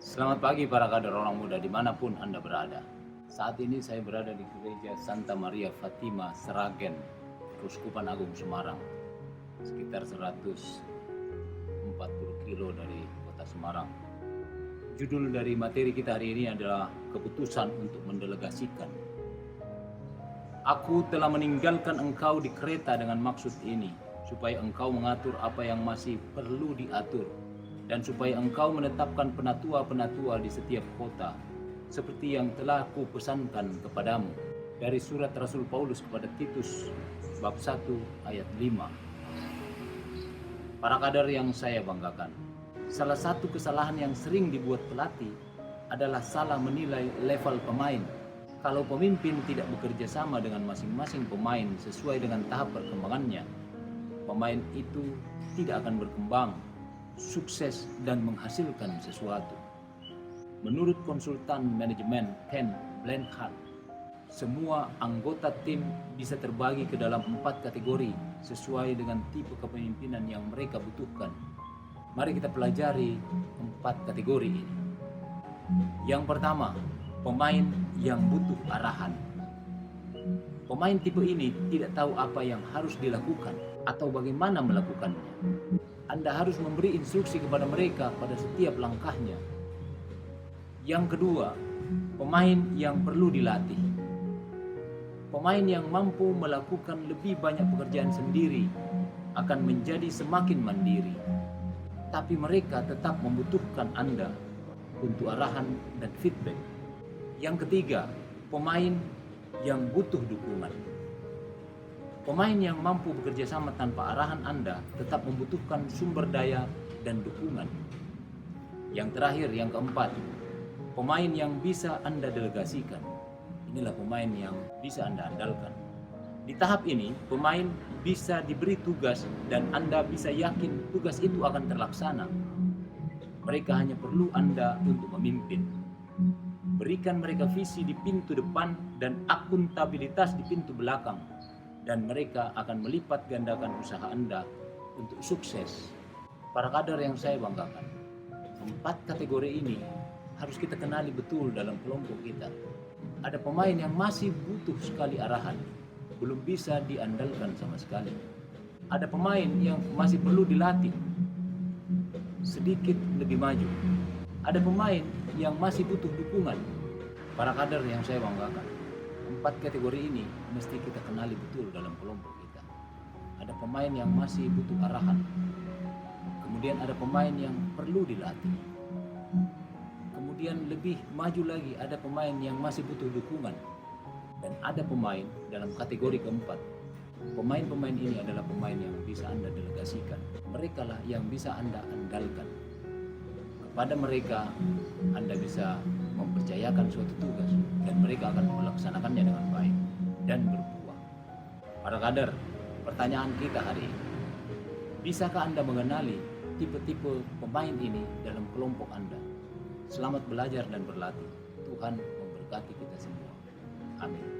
Selamat pagi para kader orang muda dimanapun Anda berada. Saat ini saya berada di gereja Santa Maria Fatima Sragen, Keuskupan Agung Semarang, sekitar 140 kilo dari kota Semarang. Judul dari materi kita hari ini adalah keputusan untuk mendelegasikan. Aku telah meninggalkan engkau di kereta dengan maksud ini, supaya engkau mengatur apa yang masih perlu diatur, dan supaya engkau menetapkan penatua-penatua di setiap kota, seperti yang telah kupesankan kepadamu. Dari surat Rasul Paulus kepada Titus, bab 1 ayat 5. Para kader yang saya banggakan, salah satu kesalahan yang sering dibuat pelatih adalah salah menilai level pemain. Kalau pemimpin tidak bekerja sama dengan masing-masing pemain sesuai dengan tahap perkembangannya, pemain itu tidak akan berkembang, sukses, dan menghasilkan sesuatu. Menurut konsultan manajemen Ken Blanchard, semua anggota tim bisa terbagi ke dalam 4 kategori sesuai dengan tipe kepemimpinan yang mereka butuhkan. Mari kita pelajari 4 kategori ini. Yang pertama, pemain yang butuh arahan. Pemain tipe ini tidak tahu apa yang harus dilakukan atau bagaimana melakukannya. Anda harus memberi instruksi kepada mereka pada setiap langkahnya. Yang kedua, pemain yang perlu dilatih. Pemain yang mampu melakukan lebih banyak pekerjaan sendiri akan menjadi semakin mandiri. Tapi mereka tetap membutuhkan Anda untuk arahan dan feedback. Yang ketiga, pemain yang butuh dukungan. Pemain yang mampu bekerja sama tanpa arahan Anda tetap membutuhkan sumber daya dan dukungan. Yang terakhir, yang keempat, pemain yang bisa Anda delegasikan. Inilah pemain yang bisa Anda andalkan. Di tahap ini, pemain bisa diberi tugas dan Anda bisa yakin tugas itu akan terlaksana. Mereka hanya perlu Anda untuk memimpin. Berikan mereka visi di pintu depan dan akuntabilitas di pintu belakang, dan mereka akan melipat gandakan usaha Anda untuk sukses. Para kader yang saya banggakan, 4 kategori ini harus kita kenali betul dalam kelompok kita. Ada pemain yang masih butuh sekali arahan, belum bisa diandalkan sama sekali. Ada pemain yang masih perlu dilatih, sedikit lebih maju. Ada pemain yang masih butuh dukungan. Para kader yang saya banggakan, 4 kategori ini mesti kita kenali betul dalam kelompok kita. Ada pemain yang masih butuh arahan. Kemudian ada pemain yang perlu dilatih. Kemudian lebih maju lagi ada pemain yang masih butuh dukungan. Dan ada pemain dalam kategori keempat. Pemain-pemain ini adalah pemain yang bisa Anda delegasikan. Mereka lah yang bisa Anda andalkan. Kepada mereka Anda bisa mempercayakan suatu tugas dan mereka akan melaksanakannya dengan baik dan berbuah. Para kader, pertanyaan kita hari ini, bisakah Anda mengenali tipe-tipe pemain ini dalam kelompok Anda? Selamat belajar dan berlatih. Tuhan memberkati kita semua. Amin.